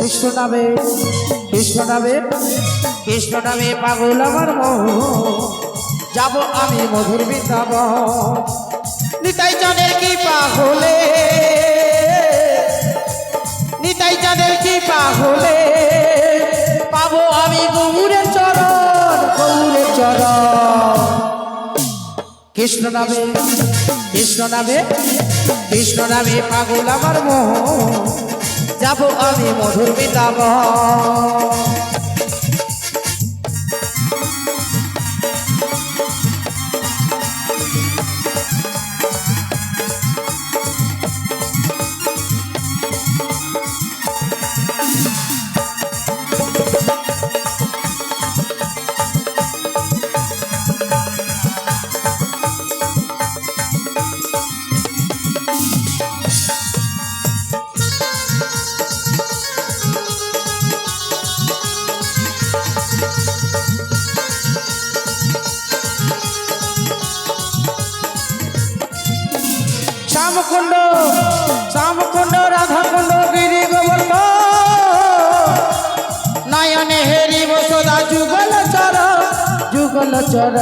কৃষ্ণ নামে পাগল আমার মন, যাব আমি মধুর বৃন্দাবন। নিতাই চাঁদের কি পাগলে, নিতাই চাঁদের কি পাগলে, পাবো আমি গৌরের চরণ, গৌরের চরণ। কৃষ্ণ নামে পাগল আমার মন, যাব আমি মধুর বৃন্দাবন। শ্যামকুণ্ড রাধাকুণ্ড গিরি গোবর্ধন, নয়নে হেরি বসুধা যুগল চর, যুগল চর।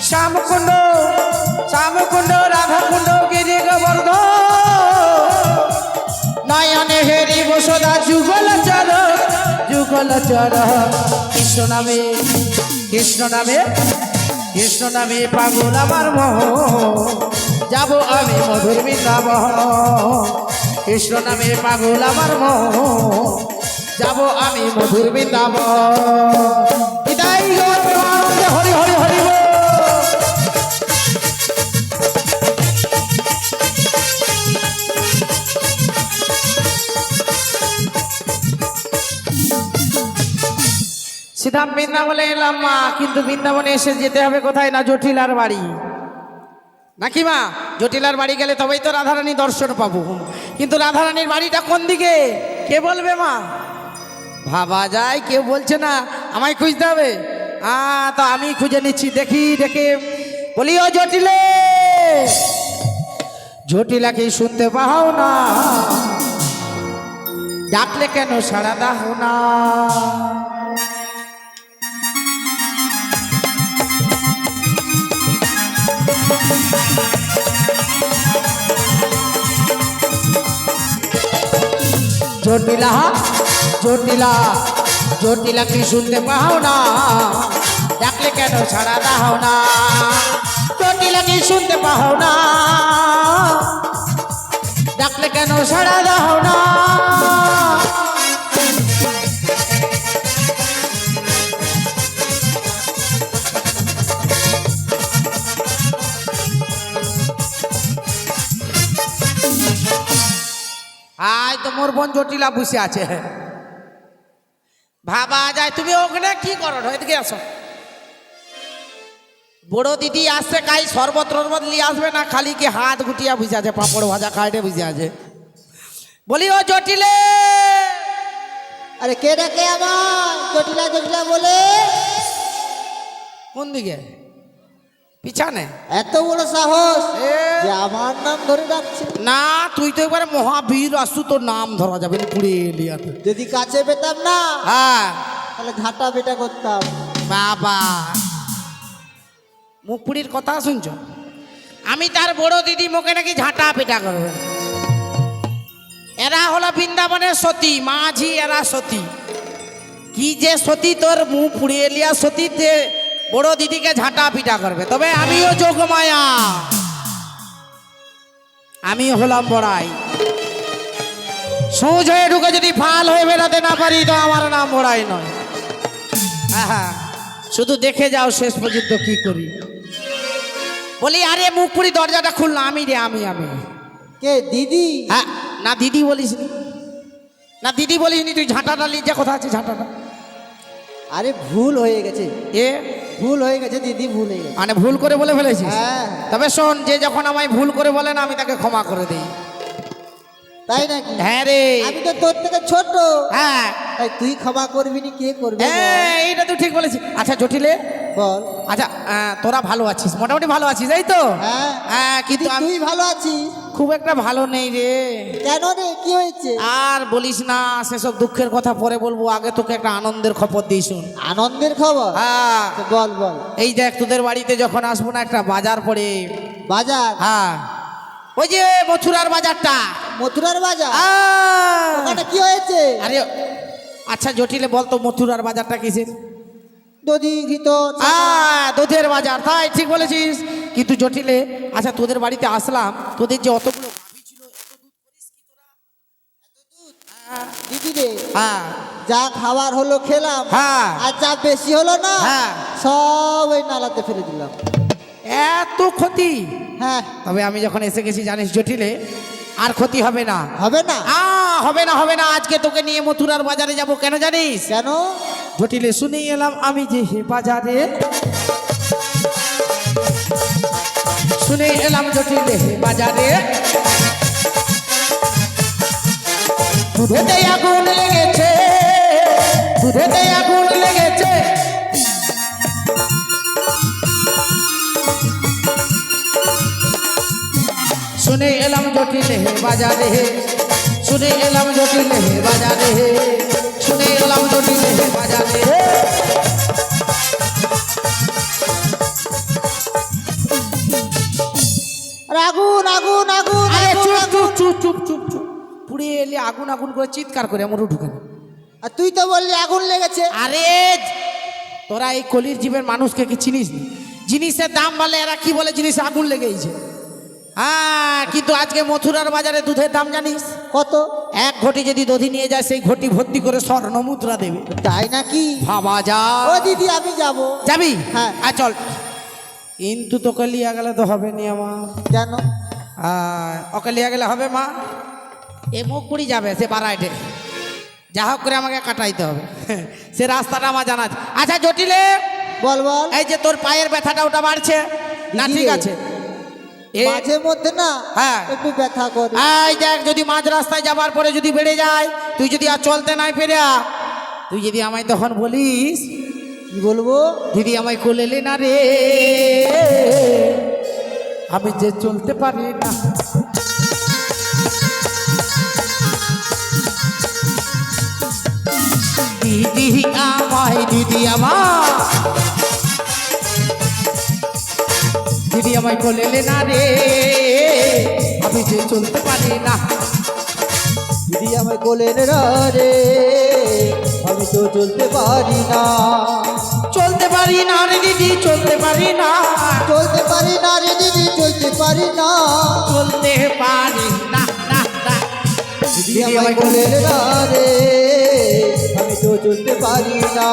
শ্যামকুণ্ড রাধাকুণ্ড গিরি গোবর্ধন, নয়নে হেরি বসুধা যুগল চর, যুগল চর। কৃষ্ণ নামে পাগল আমার মোহন, যাব আমি মধুর বৃন্দাবন। কৃষ্ণ নামে পাগল আমার মোহন, যাব আমি মধুর বৃন্দাবন। হরি হরি হরি বল। সিধা বৃন্দাবনে এলাম মা, কিন্তু বৃন্দাবনে এসে যেতে হবে কোথায় না, জটিলার বাড়ি নাকি মা? জটিলার বাড়ি গেলে তবেই তো রাধারানী দর্শন পাবো, কিন্তু রাধারানীর বাড়িটা কোন দিকে কে বলবে মা? ভাবা যায়, কেউ বলছে না, আমায় খুঁজতে হবে। তো আমি খুঁজে নিচ্ছি, দেখি ডেকে বলি, ও জটিলে, জটিলাকে শুনতে পাও না, ডাকলে কেন সাড়া দাও না? জটিলা কি শুনতে পাও না, ডাকলে কেন সাড়া দাও না? জটিলা কি শুনতে পাও না, ডাকলে কেন সাড়া দাও না? আয় তো মোর বোন জটিলা বসে আছে, ভাবা যায়। তুমি ওখানে কি করো, এদিকে আসো। বড় দিদি আসছে, কাই শরবত টরবত নিয়ে আসবে না, খালি কি হাত গুটিয়া বসে আছে, পাঁপড় ভাজা খাইতে বসে আছে। বলি, ও জটিলে। আরে কে ডাকে আমার? জটিলা জটিলা বলে। কোন দিকে? পিছানে। এত বড় সাহস যে আমার নাম ধরে ডাকছে? না, তুই তো একবারে মহাবীর, আসু তোর নাম ধরা যাবে না, পুড়ে এলিয়াতে। যদি কাছে পেতাম না, হ্যাঁ, তাহলে ঝাঁটা পেটা করতাম। বাবা, মুখপুরির কথা শুনছ? আমি তার বড় দিদি, মুখে নাকি ঝাঁটা পেটা করবে। এরা হলো বৃন্দাবনের সতী মাঝি, এরা সতী। কি যে সতী, তোর মুখ পুড়িয়ে লিয়া সতীতে বড় দিদিকে ঝাঁটা পিটা করবে। তবে আমিও যোগমায়া, আমি হলাম বড়াই। সোজ হয়ে ঢুকে যদি ফাল হয়ে বেরোতে না পারি, তো আমার নাম বড়াই নয়। হ্যাঁ, শুধু দেখে যাও শেষ পর্যন্ত কি করি। বলি, আরে মুখপুরি দরজাটা খুললো, আমি রে, আমি। কে দিদি? হ্যাঁ, না দিদি বলিসনি, না দিদি বলিসনি, তুই ঝাঁটাটা নিয়ে যা, কোথা আছে ঝাঁটাটা? আরে ভুল হয়ে গেছে, ভুল হয়ে গেছে দিদি, ভুল হয়ে গেছে। মানে ভুল করে বলে ফেলেছিস? হ্যাঁ। তবে শোন, যে যখন আমায় ভুল করে বলে না, আমি তাকে ক্ষমা করে দিই। তাই নাকি? হ্যাঁ রে, আমি তো তোর থেকে ছোট। হ্যাঁ, তাই তুই ক্ষমা করবি নি, কে করবে? হ্যাঁ, এইটা তুই ঠিক বলেছিস। আচ্ছা জটিলে, বল। আচ্ছা তোরা ভালো আছিস, মোটামুটি ভালো আছিস এই তো? হ্যাঁ হ্যাঁ, কিন্তু দিদি, আমি তুই ভালো আছিস? খুব একটা ভালো নেই রে। কেন রে, কি হয়েছে? আর বলিস না, সেসব দুঃখের কথা পরে বলবো, আগে তোকে একটা আনন্দের খবর দিই শুন। আনন্দের খবর? হ্যাঁ, তো বল বল। এই দেখ, তোদের বাড়িতে যখন আসবো না, একটা বাজার পড়ে। বাজার? হ্যাঁ, ওই যে মথুরার বাজারটা। মথুরার বাজার? আহ! ওখানে কি হয়েছে? আরে আচ্ছা জটিলে বলতো, মথুরার বাজারটা কিসের? দধি, ঘিত, দুধের বাজার, তাই ঠিক বলেছিস। কিন্তু জটিলে, আচ্ছা তোদের বাড়িতে আসলাম, তোদের যে অতগুলো গাভী ছিল, এত দুধ করিস কি তোরা? দিদি রে, হ্যাঁ যা খাবার হলো খেলাম, হ্যাঁ আর যা বেশি হলো না, হ্যাঁ, সব ওই নালাতে ফেলে দিলাম। এত ক্ষতি? হ্যাঁ। তবে আমি যখন এসে গেছি জানিস জটিলে, আর ক্ষতি হবে না। হবে না? হবে না, হবে না। আজকে তোকে নিয়ে মথুরার বাজারে যাব, কেন জানিস? কেন? জটিলে শুনে এলাম আমি যে হে বাজারে, শুনে এলাম জটিলে হে বাজারে, দুধেতে আগুন লেগেছে, দুধেতে আগুন লেগেছে। শুনে এলাম জটিলে হে বাজারে, শুনে এলাম জটিলে হে বাজারে, শুনে এলাম জটিলে হে বাজারে। আগুন আগুন আগুন! আরে আগুন, চুপ আগুন! চুপ চুপ চুপ চুপ চুপ, পুড়ে এলে আগুন আগুন করে চিৎকার করে আমার ঢুকে না। আর তুই তো বললি আগুন লেগেছে। আরে তোরা এই কলির জীবের মানুষকে কি চিনিস না? জিনিসের দাম বলে এরা কি বলে, জিনিস আগুন লেগেছে। হ্যাঁ, কিন্তু আজকে মথুরার বাজারে দুধের দাম জানিস কত? এক ঘটি যদি দধি নিয়ে যায়, সেই ঘটি ভর্তি করে স্বর্ণ মুদ্রা দেবে। তাই নাকি? ভাবা যা। ও দিদি, আমি যাব। যাবি? হ্যাঁ। আর চল। কিন্তু তোকে লিয়া গেলে তো হবে নি আমার। কেন? ওকে লিয়া গেলে হবে মা, এ মুখ পুড়ি যাবে, সে বাড়াইটে যা হোক করে আমাকে কাটাইতে হবে। সে রাস্তাটা আমার জানা আছে। আচ্ছা জটিলে, বল বল। এই যে তোর পায়ের ব্যথাটা, ওটা বাড়ছে না? দিদি ঠিক রে, আছে। মাঝে মধ্যে না হ্যাঁ একটু ব্যথা করে। এই দেখ, যদি মাঝ রাস্তায় যাবার পরে যদি বেড়ে যায়, তুই যদি আর চলতে নাই পেরে, তুই যদি আমায় তখন বলিস, কি বলবো? দিদি আমায় কোলেলে না রে, আমি যে চলতে পারি না। দিদি আমায়, দিদি আমার, দিদি আমায় কোলেলে না রে, আমি যে চলতে পারি না। দিদি আমায় কোলে নে রে, আমি তো চলতে পারি না। চলতে পারি না রে দিদি, চলতে পারি না, চলতে পারি না রে দিদি, চলতে পারি না। চলতে পারি না না না। দিদি আমায় কোলে নে রে, আমি তো চলতে পারি না।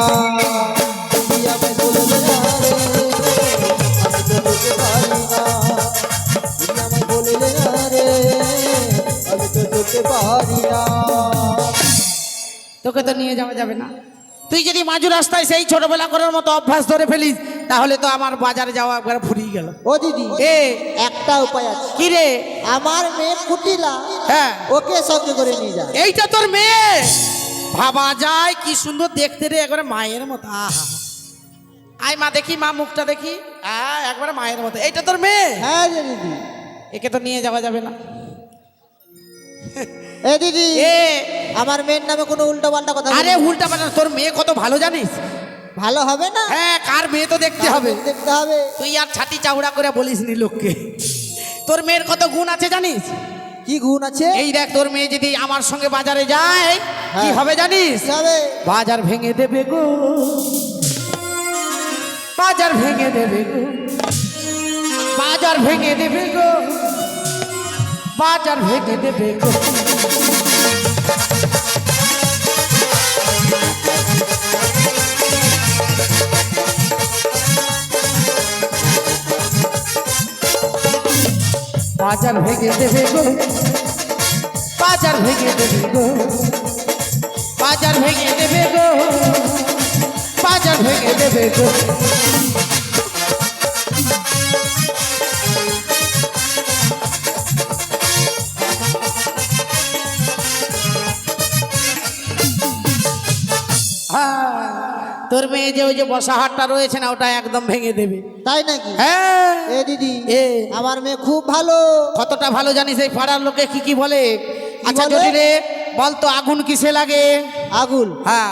দিদি আমায় কোলে নে রে, আমি তো চলতে পারি না। দিদি আমায় কোলে নে রে, আমি তো চলতে পারি না। তোকে তো নিয়ে যাওয়া যাবে না। তুই যদি মাঝু রাস্তায় সেই ছোটবেলা করার মতো অভ্যাস ধরে ফেলিস, তাহলে তো আমার বাজারে যাওয়া একবার ফুরিয়ে গেল। ও দিদি, এ একটা উপায় আছে। কি রে? আমার মেয়ে কুটিলা, হ্যাঁ, ওকে সঙ্গে করে নিয়ে যায়। এইটা তোর মেয়ে? ভাবা যায়, কি সুন্দর দেখতে রে, একবারে মায়ের মতো। আহা, আয় মা দেখি, মা মুখটা দেখি, একবারে মায়ের মতো। এইটা তোর মেয়ে? হ্যাঁ যে দিদি। একে তো নিয়ে যাওয়া যাবে না। এ দিদি, এ আমার মেয়ের নামে কোনো উল্টো পাল্টা কথা আরে বলবি না। উল্টা পাল্টা, তোর মেয়ে কত ভালো জানিস? ভালো হবে না? হ্যাঁ, কার মেয়ে তো দেখতে হবে। দেখতে হবে। তুই আর ছাতি চাউড়া করে বলিস নি লোককে। তোর মেয়ের কত গুণ আছে জানিস? কি গুণ আছে? এই দেখ, তোর মেয়ে যদি আমার সঙ্গে বাজারে যায়, কি হ্যাঁ। হবে জানিস? কি হবে? বাজার ভেঙে দেবে গো, বাজার ভেঙে দেবে গো, বাজার ভেঙে দেবে গো, বাজার ভেঙে দেবে গো। বাজার ভেঙে দেবে গো, বাজার ভেঙে দেবে গো, বাজার ভেঙে দেবে গো, বাজার ভেঙে দেবে গো। তোর মেয়ে যে ওই যে বসা হাটটা রয়েছে না ওটা একদম ভেঙে দেবে। তাই নাকি? হ্যাঁ এ দিদি, এ আমার মেয়ে খুব ভালো। কতটা ভালো জানিস এই পাড়ার লোকে কি কি বলে? আচ্ছা বলে? জটিলে বলতো আগুন কিসে লাগে? আগুন হ্যাঁ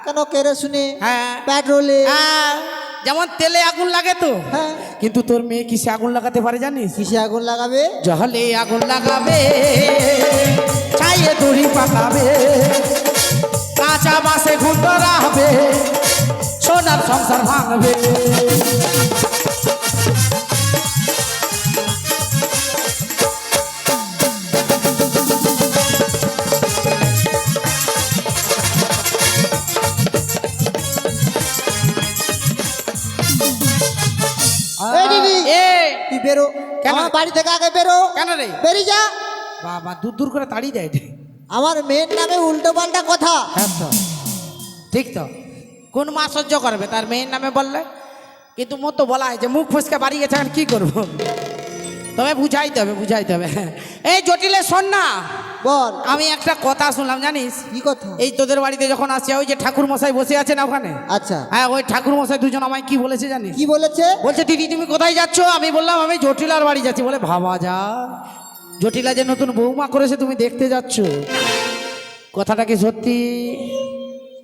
কেন, কেরোসিনে, হ্যাঁ পেট্রোলে। হ্যাঁ, যেমন তেলে আগুন লাগে তো। হ্যাঁ, কিন্তু তোর মেয়ে কিসে আগুন লাগাতে পারে জানিস? কিসে আগুন লাগাবে? জলে আগুন লাগাবে, ছাইয়ে দড়ি পাকাবে, কাঁচা বাসে ঘুম রাখবে, সোনার সংসার ভাঙবে। এই দিদি, এ তুই বেরো, কেন? আমার বাড়ি থেকে আগে বেরো। কেন রে? বেরিয়ে যা। বাবা দূর দূর করে তাড়িয়ে দেয় রে। আমার মেয়ের নামে উল্টো পাল্টা কথা। হ্যাঁ তো ঠিক তো, কোন মা সহ্য করবে তার মেয়ের নামে বললে? কিন্তু মোর তো বলা হয় যে মুখ ফুসকে বাড়ি গেছে, এখন কি করবো? তবে বুঝাইতে হবে, বুঝাইতে হবে। এই জটিলে শোন না, বল, আমি একটা কথা শুনলাম জানিস? কি কথা? এই তোদের বাড়িতে যখন আসছে ওই যে ঠাকুর মশাই বসে আছে না ওখানে, আচ্ছা, হ্যাঁ ওই ঠাকুর মশাই দুজন আমায় কি বলেছে জানিস? কি বলেছে? বলছে দিদি তুমি কোথায় যাচ্ছ? আমি বললাম আমি জটিলার বাড়ি যাচ্ছি। বলে ভাবা যা, জটিলা যে নতুন বৌমা করেছে তুমি দেখতে যাচ্ছ। কথাটা কি সত্যি?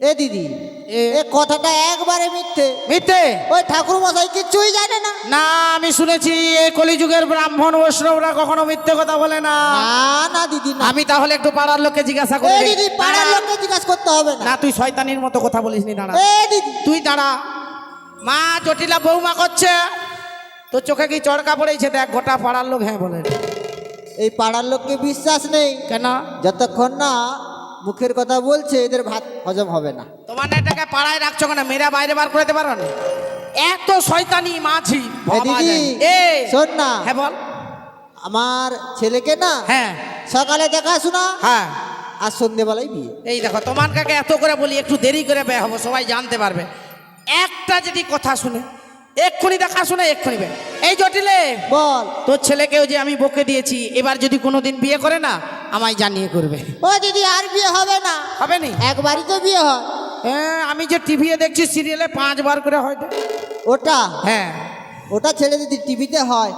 এ দিদি, এ এ কথাটা একবারে মিথ্যে। মিথ্যে? ওই ঠাকুর মশাই কিচ্ছুই জানে না। না, আমি শুনেছি এই কলিযুগের ব্রাহ্মণ বৈষ্ণবরা কখনো মিথ্যে কথা বলে না। না না দিদি, না। আমি তাহলে একটু পাড়ার লোককে জিজ্ঞাসা এ করি। দিদি, পাড়ার লোককে জিজ্ঞাসা করতে হবে না। না তুই শয়তানির মতো কথা বলিস নি, দাঁড়া। এ দিদি, তুই দাঁড়া। মা জটিলা বৌমা করছে, তোর চোখে কি চড়কা পড়েছে? দেখ গোটা পাড়ার লোক হ্যাঁ বলে। এই পাড়ার লোককে বিশ্বাস নেই। কেন? যতক্ষণ না মুখের কথা বলছে এদের ভাত হজম হবে না। তোমার এটাকে পাড়ায় রাখছো কেন? মেয়েরা বাইরে বার করে দিতে পারো না? এত শয়তানি মাঝি এ দিদি, এ শোন না, হ্যাঁ বল। আমার ছেলেকে না হ্যাঁ সকালে দেখাশোনা হ্যাঁ, আর সন্ধ্যেবেলায় বিয়ে। এই দেখো তোমার কাকে এত করে বলি একটু দেরি করে ব্যয় হবো, সবাই জানতে পারবে। একটা যদি কথা শুনে এক্ষুনি দেখা শুনে এক্ষুনি ব্যয়। এই জটিলে বল, তোর ছেলেকেও যে আমি বকে দিয়েছি, এবার যদি কোনোদিন বিয়ে করে না আমায় জানিয়ে করবে। ও দিদি, আর বিয়ে হবে না। হবে নি? একবারই তো বিয়ে হয়। হ্যাঁ, আমি যে টিভিতে দেখছি সিরিয়ালে 5 বার করে হয় তো। ওটা হ্যাঁ ওটা ছেড়ে দিদি, টিভিতে হয়,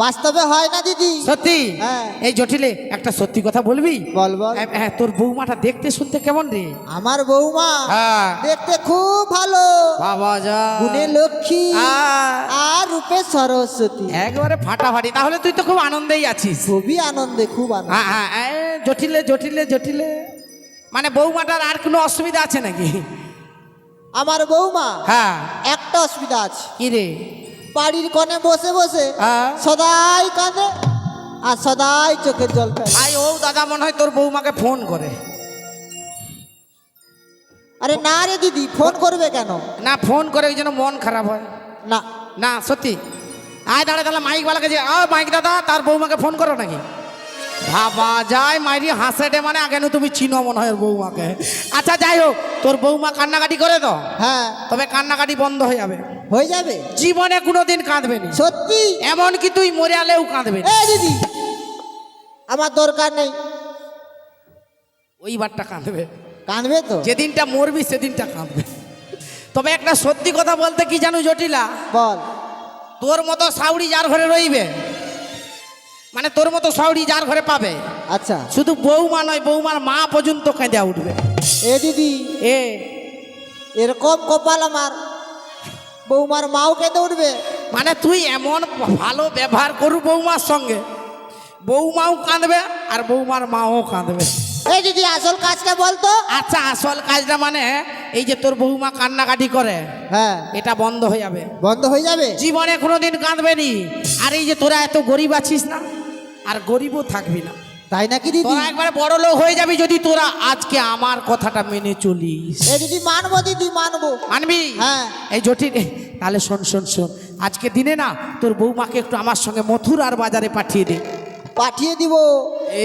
বাস্তবে হয় না দিদি। সত্যি? হ্যাঁ। এই জটিলে একটা সত্যি কথা বলবি? বল বল। হ্যাঁ, হ্যাঁ, তোর বৌমাটা দেখতে শুনতে কেমন রে? আমার বৌমা হ্যাঁ। দেখতে খুব ভালো, বাবা যা, গুণে লক্ষ্মী আহ, আর রূপে সরস্বতী। একবারে ফাটাফাটি। তাহলে তুই তো খুব আনন্দেই আছিস। খুবই আনন্দে, খুব আনন্দ। হ্যাঁ হ্যাঁ, জটিলে জটিলে জটিলে মানে বৌমাটার আর কোনো অসুবিধা আছে নাকি? আমার বৌমা হ্যাঁ। একটা অসুবিধা আছে। কি রে? বাড়ির কোণে বসে বসে হ্যাঁ। সদাই কাঁদে আর সদাই চোখের জল ফেলে। ভাই ও দাদা মনে হয় তোর বৌমাকে ফোন করে। আরে না রে দিদি, ফোন করবে কেন? না ফোন করে ওই জন্য মন খারাপ হয়। না না সত্যি। আয় দাঁড়া তাহলে মাইকওয়ালাকে যে মাইক দাদা তার বৌমাকে ফোন করো নাকি? ভাবা যায়, মাইরি হাসেটে মানে আগে তুমি চিনো মনে হয় ওর বৌমাকে। আচ্ছা যাই হোক, তোর বৌমা কান্নাকাটি করে তো? হ্যাঁ, তবে কান্নাকাটি বন্ধ হয়ে যাবে, হয়ে যাবে। জীবনে কোনোদিন কাঁদবে না। সত্যি? এমনকি তুই মরে আলেও কাঁদবে না। এ দিদি, আমার দরকার নেই। ওই বারটা কাঁদবে, কাঁদবে তো? যেদিনটা মরবি সেদিনটা কাঁদবে। তবে একটা সত্যি কথা বলতে কি জানো জটিলা, বল। তোর মতো সাউরি যার ঘরে রইবে, মানে তোর মতো সাউরি যার ঘরে পাবে, আচ্ছা, শুধু বৌমা নয় বৌমার মা পর্যন্ত কেঁদে উঠবে। এ দিদি, এ এরকম কপাল আমার, বৌমার মাও কেঁদে উঠবে। মানে তুই এমন ভালো ব্যবহার করু বৌমার সঙ্গে, বৌমাও কাঁদবে আর বৌমার মাও কাঁদবে। এই দিদি, আসল কাজটা বলতো। আচ্ছা আসল কাজটা মানে এই যে তোর বৌমা কান্নাকাটি করে, হ্যাঁ, এটা বন্ধ হয়ে যাবে, বন্ধ হয়ে যাবে। জীবনে কোনোদিন কাঁদবে নি। আর এই যে তোরা এত গরিব আছিস না, আর গরিবও থাকবি না। তাই নাকি দিদি? তোরা একবারে বড় লোক হয়ে যাবি যদি তোরা আজকে আমার কথাটা মেনে চলিস। এ দিদি, মানবো দিদি, মানবো। মানবি? হ্যাঁ। এই জটিল, তাহলে শোন শোন শোন, আজকে দিনে না তোর বৌমাকে একটু আমার সঙ্গে মথুরার বাজারে পাঠিয়ে দে। পাঠিয়ে দিব।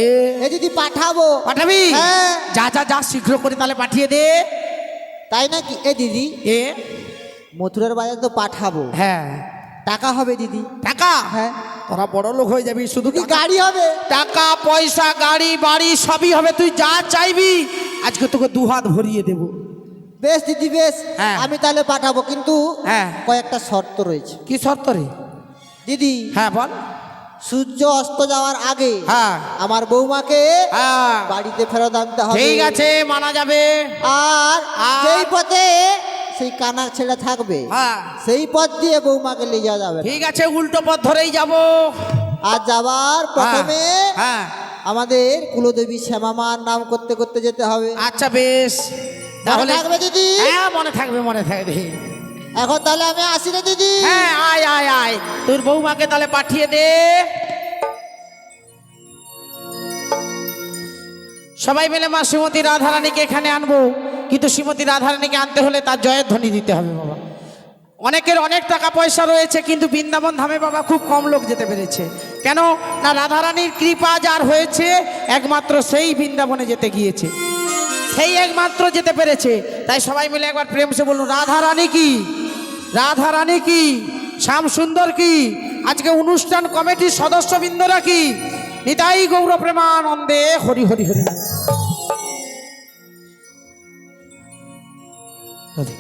এ এ দিদি, পাঠাবো। পাঠাবি? হ্যাঁ। যা যা যা, শীঘ্র করে তাহলে পাঠিয়ে দে। তাই নাকি? এ দিদি, এ মথুরার বাজার তো পাঠাবো, হ্যাঁ। টাকা হবে দিদি? টাকা? হ্যাঁ। তোরা বড় লোক হয়ে যাবি, শুধু দিদি, গাড়ি হবে? টাকা পয়সা গাড়ি বাড়ি সবই হবে, তুই যা চাইবি আজকে তোকে 2 হাত ভরিয়ে দেবো। বেশ দিদি বেশ, হ্যাঁ। আমি তাহলে পাঠাবো, কিন্তু হ্যাঁ। কয়েকটা শর্ত রয়েছে কি শর্ত রে? দিদি। হ্যাঁ বল। সূর্য অস্ত যাওয়ার আগে হ্যাঁ। আমার বৌমাকে হ্যাঁ বাড়িতে ফেরত আনতে হবে। ঠিক আছে, মানা যাবে। আর আর? যেই পথে সেই কানার ছেলে থাকবে হ্যাঁ সেই পথ দিয়ে বৌমাকে নিয়ে যাওয়া যাবে না। ঠিক আছে, উল্টো পথ ধরেই যাব। আর যাবার প্রথমে হ্যাঁ আমাদের কুলদেবী শ্যামামার নাম করতে করতে যেতে হবে। আচ্ছা বেশ, মনে থাকবে দিদি? হ্যাঁ মনে থাকবে, মনে থাকবে। এখন তাহলে আমি আসি রে দিদি। হ্যাঁ আয় আয় আয়, তোর বৌমাকে তাহলে পাঠিয়ে দে। সবাই মিলে মা শ্রীমতী রাধারানীকে এখানে আনবো, কিন্তু শ্রীমতী রাধারানীকে আনতে হলে তার জয়ের ধ্বনি দিতে হবে বাবা। অনেকের অনেক টাকা পয়সা রয়েছে, কিন্তু বৃন্দাবন ধামে বাবা খুব কম লোক যেতে পেরেছে। কেন না, রাধারানীর কৃপা যার হয়েছে একমাত্র সেই বৃন্দাবনে যেতে গিয়েছে, সেই একমাত্র যেতে পেরেছে। তাই সবাই মিলে একবার প্রেম সে বলুন, রাধারানী কি, রাধারানী কি, শ্যাম সুন্দর কি। আজকে অনুষ্ঠান কমিটির সদস্যবৃন্দরা কি, নিতাই গৌর প্রেমানন্দে হরি হরি হরি। রাধে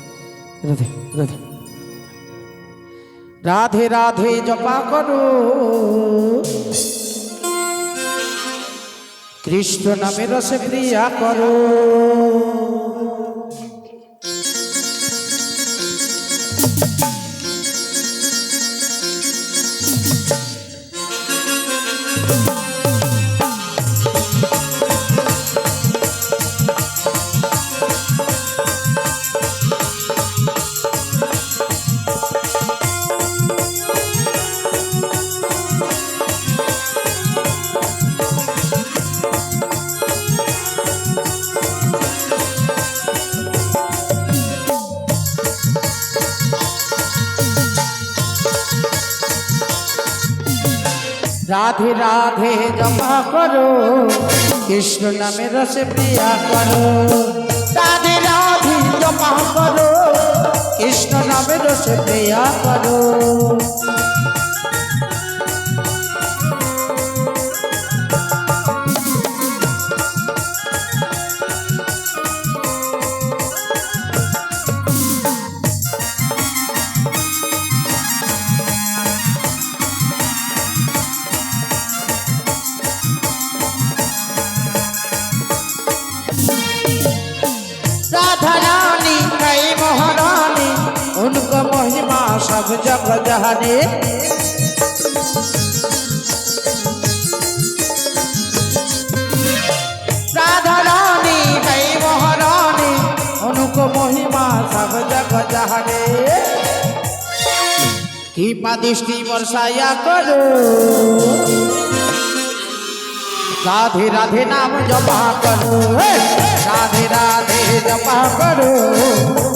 রাধে রাধে রাধে রাধে জপা করো, কৃষ্ণ নামে রসে প্রিয়া করো। রাধে রাধে জপা করো, কৃষ্ণ নামে রসে প্রিয়া করো। রাধে রাধে জপা করো, কৃষ্ণ নামে রসে প্রিয়া করো। राधारानी कई महारानी, उनको महिमा सब जग जहानी। राधारानी कई महारानी, उनको महिमा सब जग जहानी। कृपा दृष्टि बरसाया करो, राधे राधे नाम जपा करो, राधे राधे जपा करो,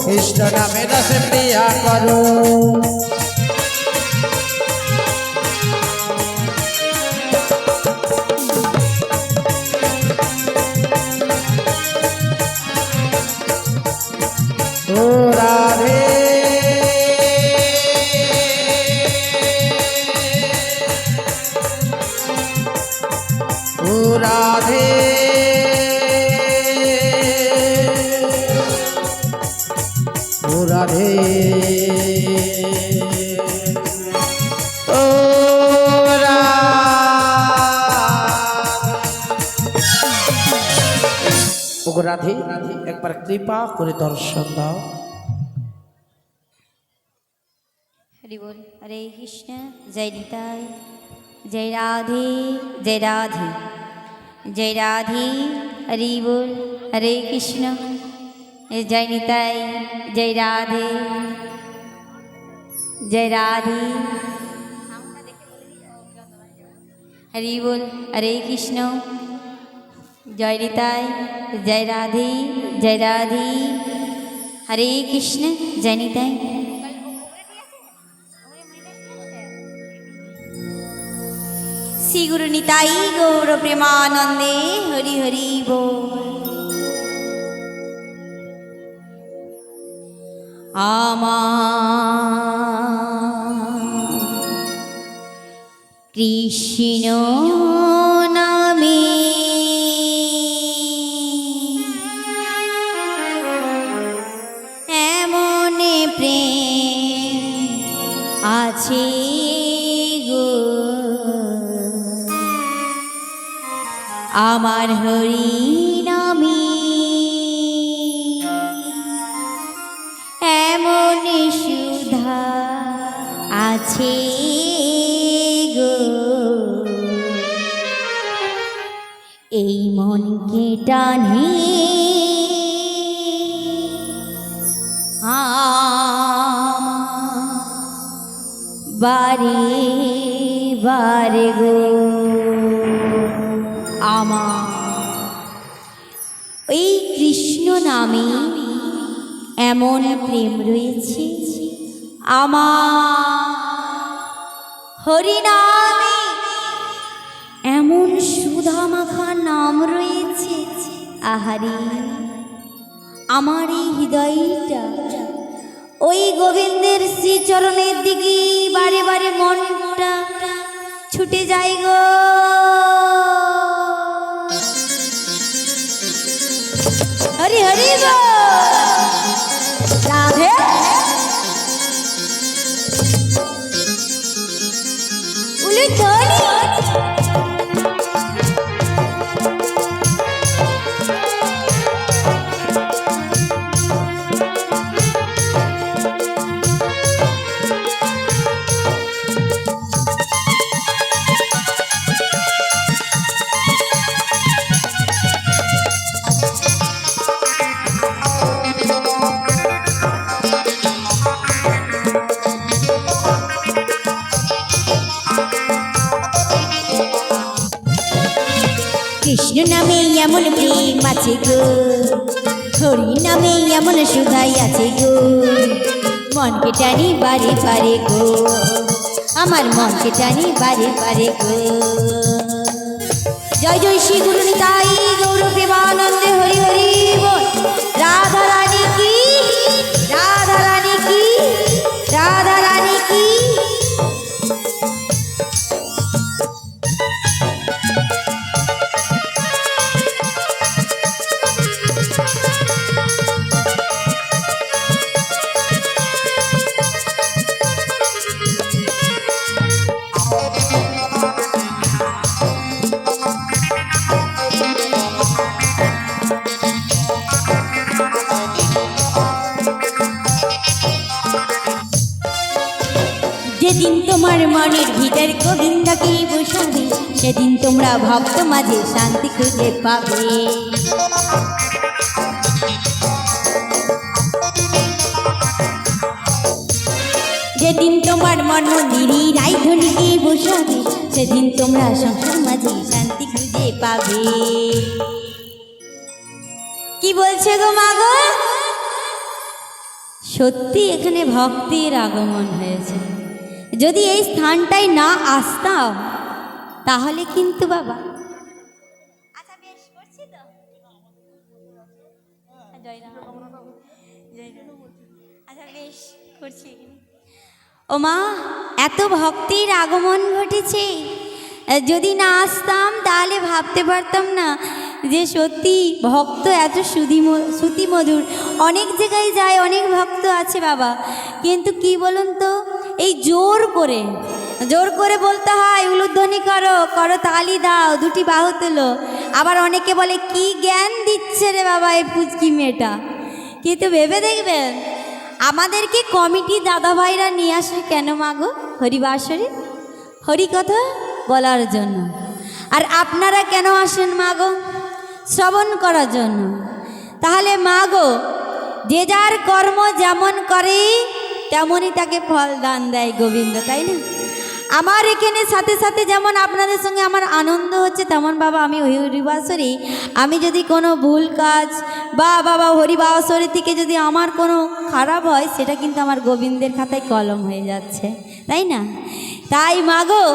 कृष्ण नामे रस प्रिया करो। ओ राधे ओ राधे ओ राधे ओ রাধে। একবার কৃপা করে দর্শন দাও। हरि बोल। हरे कृष्ण, जय निताय, जय राधे जय राधे जय राधे। हरि बोल। हरे कृष्ण, जय निताय, जय राधे जय राधे। हरि बोल। हरे कृष्ण, जय निताय, जय राधे जय राधे। हरे कृष्ण, जय निताय। श्री गुरु निताई गौर प्रेमानंदे हरि हरि बोल। কৃষ্ণ নামে আমার হরি নামে এমন সুধা আছে গো, এই মনকে টানে বারে বারে গো। আমার এই কৃষ্ণ নামে এমন প্রেম রয়েছে, আমার হরি নামে এমন সুধা মাখা নাম রয়েছে। আহারে আমার এই হৃদয়টা ওই গোবিন্দের শ্রীচরণের দিকে বারে বারে মনটা ছুটে যায় গো। হরি হরি গো রাধে। উলি ধনি কৃষ্ণ নামে এমন প্রেম আছে গো, হরি নামে এমন সুধাই আছে গো, মনকে টানি বারে বারে গো, আমার মনকে টানি বারে বারে গো। জয় জয় শ্রী গুরু নিতাই গৌর প্রেমানন্দে হরি হরি বল। রাধা রানী কি, রাধা রানী কি, রাধা রানী কি। যেদিন তোমার মনের ভিতর গোবিন্দকে বসাবে, সেদিন তোমরা ভক্ত মাঝে শান্তি খুঁজে পাবে। যেদিন তোমার মন মন্দিরে রাইধনিকে বসাবে, সেদিন তোমরা সংসার মাঝে শান্তি খুঁজে পাবে। কি বলছে গো মা গো? সত্যি এখানে ভক্তির আগমন হয়েছে। যদি এই স্থানটায় না আসতাম তাহলে কিন্তু বাবা। আচ্ছা বেশ করছি তো, আচ্ছা বেশ করছি। ও মা, এত ভক্তির আগমন ঘটেছে, যদি না আসতাম তাহলে ভাবতে পারতাম না যে সত্যি ভক্ত এত শ্রুতিমধুর। অনেক জায়গায় যায়, অনেক ভক্ত আছে বাবা, কিন্তু কি বলুন তো, এই জোর করে বলতে হয় উলুধ্বনি করো, করো তালি দাও, দুটি বাহু তোলো। আবার অনেকে বলে কি জ্ঞান দিচ্ছে রে বাবা এই পুচকি মেয়েটা। কিন্তু ভেবে দেখবেন আমাদেরকে কমিটি দাদা ভাইরা নিয়ে আসে কেন মাগো? হরিবাসরে হরি কথা বলার জন্য। আর আপনারা কেন আসেন মাগো? শ্রবণ করার জন্য। তাহলে মাগো, যে যার কর্ম যেমন করে তেমনই তাকে ফল দান দেয় গোবিন্দ, তাই না? আমার এখানে সাথে সাথে যেমন আপনাদের সঙ্গে আমার আনন্দ হচ্ছে, তেমন বাবা আমি হরিবাসরে আমি যদি কোনো ভুল কাজ বা বাবা হরিবাসরে থেকে যদি আমার কোনো খারাপ হয়, সেটা কিন্তু আমার গোবিন্দের খাতায় কলম হয়ে যাচ্ছে, তাই না? তাই মাগো,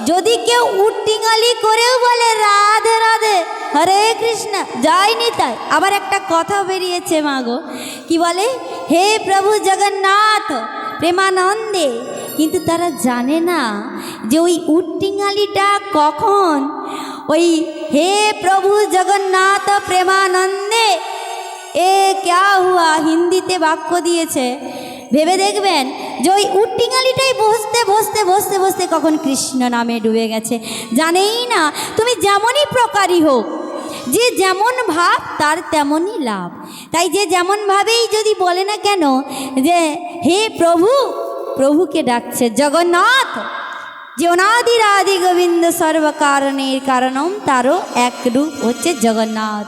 যদি কেউ উট্টিঙালি করেও বলে রাধে রাধে হরে কৃষ্ণ জয় নিতাই, আবার একটা কথা বেরিয়েছে মাগো, কি বলে? হে প্রভু জগন্নাথ প্রেমানন্দে। কিন্তু তারা জানে না যে ওই উট্টিঙালিটা কখন ওই হে প্রভু জগন্নাথ প্রেমানন্দে এ ক্যা হুয়া হিন্দিতে বাক্য দিয়েছে। ভেবে দেখবেন যে ওই উট্টিঙালিটাই বসতে বসতে বসতে বসতে কখন কৃষ্ণ নামে ডুবে গেছে। জানেই না তুমি যেমনই প্রকারই হোক, যে যেমন ভাব তার তেমনই লাভ। তাই যে যেমনভাবেই যদি বলে না কেন যে হে প্রভু, প্রভুকে ডাকছে জগন্নাথ, যে অনাদির আদি গোবিন্দ সর্বকারণের কারণম, তারও এক রূপ হচ্ছে জগন্নাথ।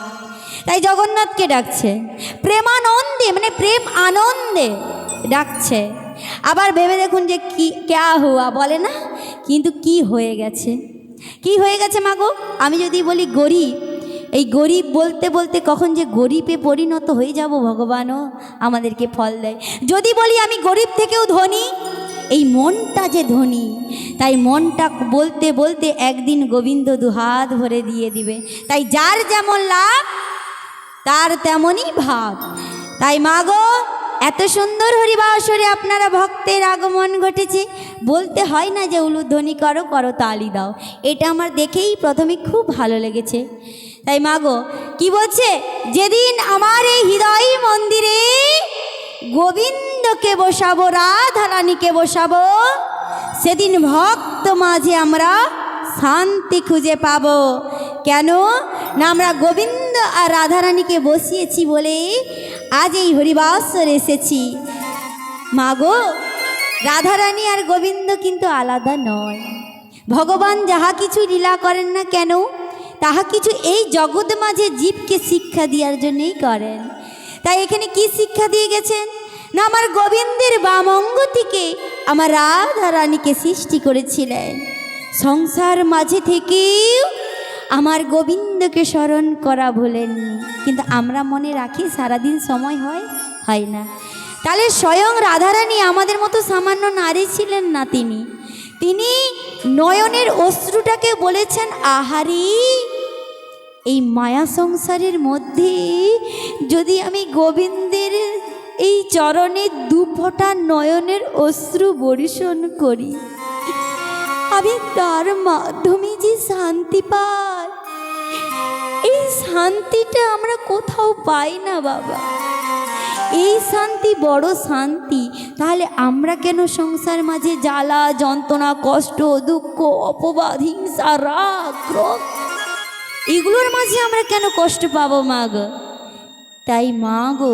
তাই জগন্নাথকে ডাকছে প্রেমানন্দে, মানে প্রেম আনন্দে ডাকছে। আবার ভেবে দেখুন যে কি ক্যা হুয়া বলে না, কিন্তু কি হয়ে গেছে, কি হয়ে গেছে মাগো। আমি যদি বলি গরিব, এই গরিব বলতে বলতে কখন যে গরিবে পরিণত হয়ে যাব ভগবানও আমাদেরকে ফল দেয়। যদি বলি আমি গরিব থেকেও ধনী, এই মনটা যে ধনী, তাই মনটা বলতে বলতে একদিন গোবিন্দ দুহাত ভরে দিয়ে দিবে। তাই যার যেমন লাভ তার তেমনই ভাব। তাই মাগো এত সুন্দর হরিবাসরে আপনারা ভক্তের আগমন ঘটেছে, বলতে হয় না যে উলুধ্বনি করো করো তালি দাও। এটা আমার দেখেই প্রথমে খুব ভালো লেগেছে। তাই মাগো কি বলছে, যেদিন আমার এই হৃদয় মন্দিরে গোবিন্দকে বসাবো, রাধারানীকে বসাবো, সেদিন ভক্ত মাঝে আমরা শান্তি খুঁজে পাবো। কেন না, আমরা গোবিন্দ আর রাধারানীকে বসিয়েছি বলে আজ এই হরিবাসর এসেছি। মাগো রাধারানী আর গোবিন্দ কিন্তু আলাদা নয়। ভগবান যাহা কিছু লীলা করেন না কেন, তাহা কিছু এই জগৎ মাঝে জীবকে শিক্ষা দেওয়ার জন্যই করেন। তাই এখানে কি শিক্ষা দিয়ে গেছেন না, আমার গোবিন্দের বাম অঙ্গ থেকে আমার রাধারানীকে সৃষ্টি করেছিলেন। সংসার মাঝে থেকেও আমার গোবিন্দকে স্মরণ করা ভোলেননি, কিন্তু আমরা মনে রাখি সারাদিন সময় হয় না। তাহলে স্বয়ং রাধারানী আমাদের মতো সামান্য নারী ছিলেন না, তিনি নয়নের অশ্রুটাকে বলেছেন আহারি, এই মায়া সংসারের মধ্যে যদি আমি গোবিন্দের এই চরণে দুফোঁটা নয়নের অশ্রু বর্ষণ করি, আমি তার মাধ্যমে যে শান্তি পাই, এই শান্তিটা আমরা কোথাও পাই না বাবা। এই শান্তি বড় শান্তি। তাহলে আমরা কেন সংসার মাঝে জ্বালা যন্ত্রণা কষ্ট দুঃখ অপবাদ হিংসা রাগ ক্রোধ এগুলোর মাঝে আমরা কেন কষ্ট পাবো মা গো? তাই মা গো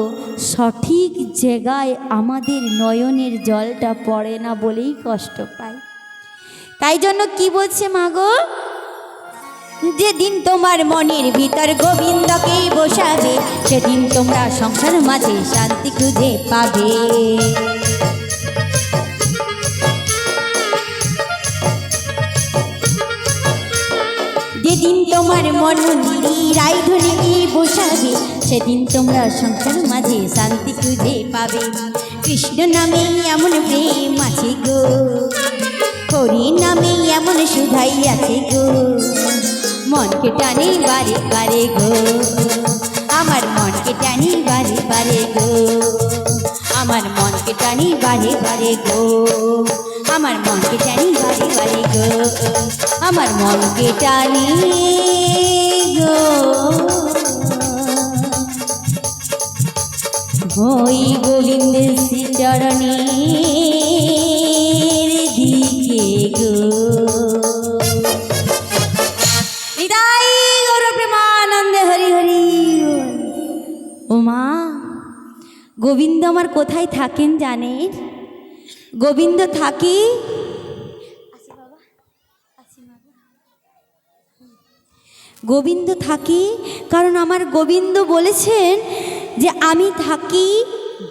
সঠিক জায়গায় আমাদের নয়নের জলটা পড়ে না বলেই কষ্ট পাই। তাই জন্য কি বলছে মা গো, যেদিন তোমার মনের ভিতর গোবিন্দকে বসাবে, সেদিন তোমরা সংসার মাঝে শান্তি খুঁজে পাবে। যেদিন তোমার মনে রাইধনীকে বসাবে, সেদিন তোমরা সংসার মাঝে শান্তি খুঁজে পাবে। কৃষ্ণ নামে এমন প্রেম আছে গো, হরি নামে এমন সুধাই আছে গো, মনকে টানে বারে বারে গো, আমার মনকে টানি বারে বারে গো, আমার মনকে টানি বারে বারে গো, আমার মনকে টানি বারে বারে গো, আমার মনকে টানি গো। ওই গোবিন্দের শ্রীচরণের দিকে গো। হৃদয় গৌর প্রেমানন্দে হরি হরি। ও মা, গোবিন্দ আমার কোথায় থাকেন জানেন? গোবিন্দ থাকে গোবিন্দ থাকে কারণ আমার গোবিন্দ বলেছেন যে আমি থাকি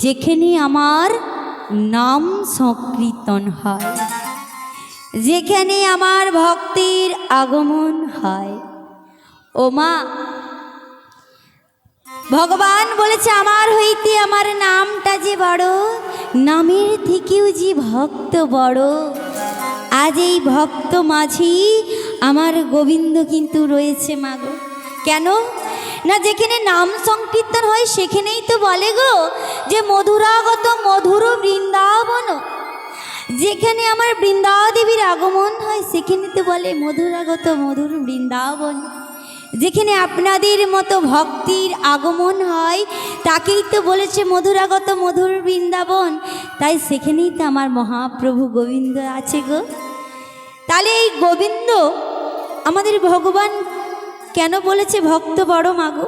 যেখানে আমার নাম সংকীর্তন হয়, যেখানে আমার ভক্তির আগমন হয়। ও মা, ভগবান বলেছে আমার হইতে আমার নামটা যে বড়, নামের থেকেও যে ভক্ত বড়। আজ এই ভক্ত মাঝি আমার গোবিন্দ কিন্তু রয়েছে মাগো। কেন না, যেখানে নাম সংকীর্তন হয় সেখানেই তো বলে গো যে মধুরাগত মধুর বৃন্দাবন। যেখানে আমার বৃন্দাদেবীর আগমন হয় সেখানে তো বলে মধুরাগত মধুর বৃন্দাবন। যেখানে আপনাদের মতো ভক্তির আগমন হয় তাকেই তো বলেছে মধুরাগত মধুর বৃন্দাবন, তাই সেখানেই তো আমার মহাপ্রভু গোবিন্দ আছে গো। তাহলে এই গোবিন্দ আমাদের ভগবান কেন বলেছে ভক্ত বড় মাগো?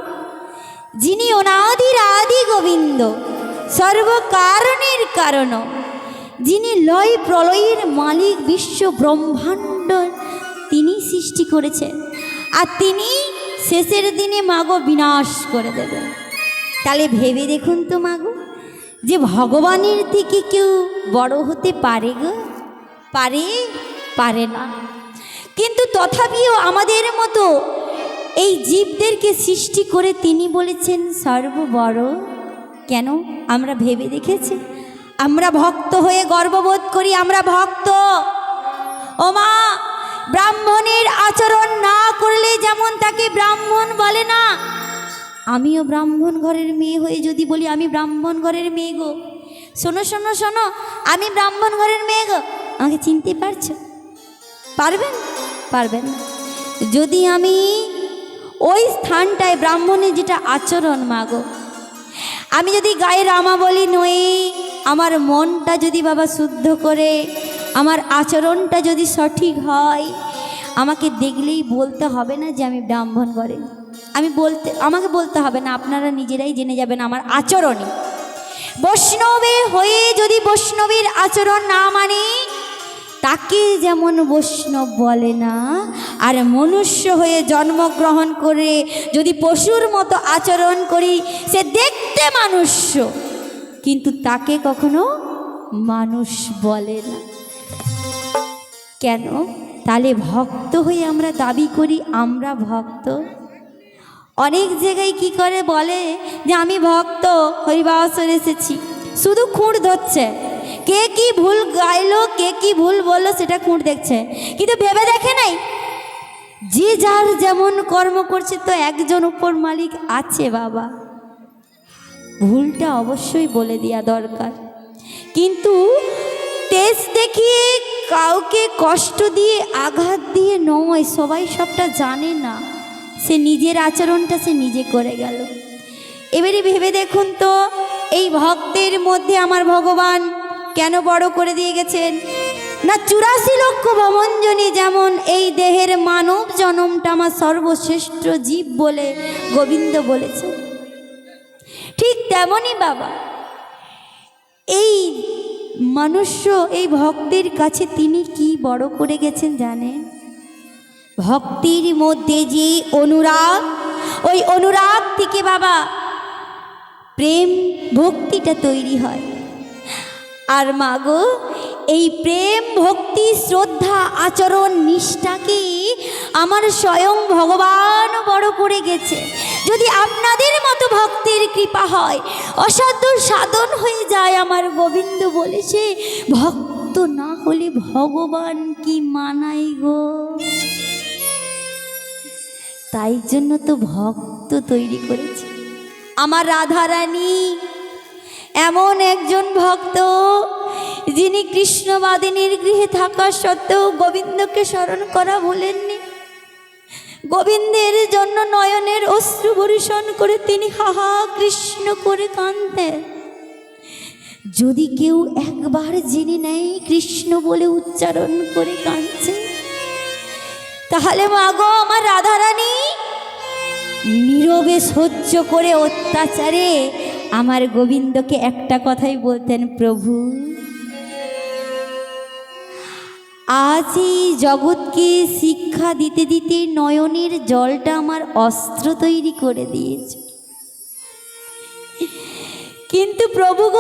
যিনি অনাদির আদি গোবিন্দ, সর্বকারণের কারণ, যিনি লয় প্রলয়ের মালিক, বিশ্ব ব্রহ্মাণ্ড তিনি সৃষ্টি করেছেন, আর তিনি শেষের দিনে মাগো বিনাশ করে দেবেন। তাহলে ভেবে দেখুন তো মাগো, যে ভগবানের থেকে কেউ বড় হতে পারে গো? পারে? পারে না। কিন্তু তথাপিও আমাদের মতো এই জীবদেরকে সৃষ্টি করে তিনি বলেছেন সর্ববড়। কেন? আমরা ভেবে দেখেছি? আমরা ভক্ত হয়ে গর্ববোধ করি আমরা ভক্ত। ও মা, ব্রাহ্মণের আচরণ না করলে যেমন তাকে ব্রাহ্মণ বলে না, আমিও ব্রাহ্মণ ঘরের মেয়ে হয়ে যদি বলি আমি ব্রাহ্মণ ঘরের মেয়ে গো, শোনো শোনো শোনো, আমি ব্রাহ্মণ ঘরের মেয়ে গো, আমাকে চিনতে পারছো? পারবেন? পারবেন না। যদি আমি ওই স্থানটায় ব্রাহ্মণের যেটা আচরণ মাগো, আমি যদি গায়ে রামা বলি নই, আমার মনটা যদি বাবা শুদ্ধ করে, আমার আচরণটা যদি সঠিক হয়, আমাকে দেখলেই বলতে হবে না যে আমি ব্রাহ্মণ ঘরে। আমাকে বলতে হবে না, আপনারা নিজেরাই জেনে যাবেন আমার আচরণে। বৈষ্ণবে হয়ে যদি বৈষ্ণবের আচরণ না মানে, তাকে যেমন বৈষ্ণব বলে না, আর মনুষ্য হয়ে জন্মগ্রহণ করে যদি পশুর মতো আচরণ করি, সে দেখতে মনুষ্য কিন্তু তাকে কখনো মানুষ বলে না। কেন? তাহলে ভক্ত হয়ে আমরা দাবি করি আমরা ভক্ত। অনেক জায়গায় কি করে বলে যে আমি ভক্ত, হরিবাসরে এসেছি, শুধু খুঁট ধরছে, কে কি ভুল গাইলো, কে কি ভুল বললো সেটা খুঁট দেখছে, কিন্তু ভেবে দেখে নাই যে যার যেমন কর্ম করছে তো একজন উপর মালিক আছে বাবা। ভুলটা অবশ্যই বলে দেওয়া দরকার, কিন্তু তেজ দেখিয়ে কাউকে কষ্ট দিয়ে আঘাত দিয়ে নয়, সবাই সবটা জানে না, সে নিজের আচরণটা সে নিজে করে গেল। এবারে ভেবে দেখুন তো, এই ভক্তের মধ্যে আমার ভগবান কেন বড় করে দিয়ে গেছেন না? 84 লক্ষ ভবনজনী যেমন এই দেহের মানব জনমটা আমার সর্বশ্রেষ্ঠ জীব বলে গোবিন্দ বলেছে, ঠিক তেমনই বাবা এই মনুষ্য এই ভক্তের কাছে তিনি কি বড় করে গেছেন জানেন? ভক্তির মধ্যে যে অনুরাগ, ওই অনুরাগ থেকে বাবা প্রেম ভক্তিটা তৈরি হয়। আর মাগো, এই প্রেম ভক্তি শ্রদ্ধা আচরণ নিষ্ঠাকে আমার স্বয়ং ভগবান বড় করে গেছে। যদি আপনাদের মতো ভক্তের কৃপা হয়, অসাধ্য সাধন হয়ে যায়, আমার গোবিন্দ বলেছে ভক্ত না হলে ভগবান কি মানাই গো। তাই জন্য তো ভক্ত তৈরি করেছে আমার রাধারানী, এমন একজন ভক্ত যিনি কৃষ্ণবাদিনীর গৃহে থাকা সত্ত্বেও গোবিন্দকে স্মরণ করা ভুলেননি। গোবিন্দের জন্য নয়নের অশ্রু বর্ষণ করে তিনি হাহা কৃষ্ণ করে কাঁদতেন। যদি কেউ একবার জেনে নেয় কৃষ্ণ বলে উচ্চারণ করে কাঁদছে, তাহলে মাগো আমার রাধারানী নীরবে সহ্য করে অত্যাচারে আমার গোবিন্দকে একটা কথাই বলতেন, প্রভু আজ এই জগৎকে শিক্ষা দিতে দিতে নয়নের জলটা আমার অস্ত্র তৈরি করে দিয়েছে, কিন্তু প্রভু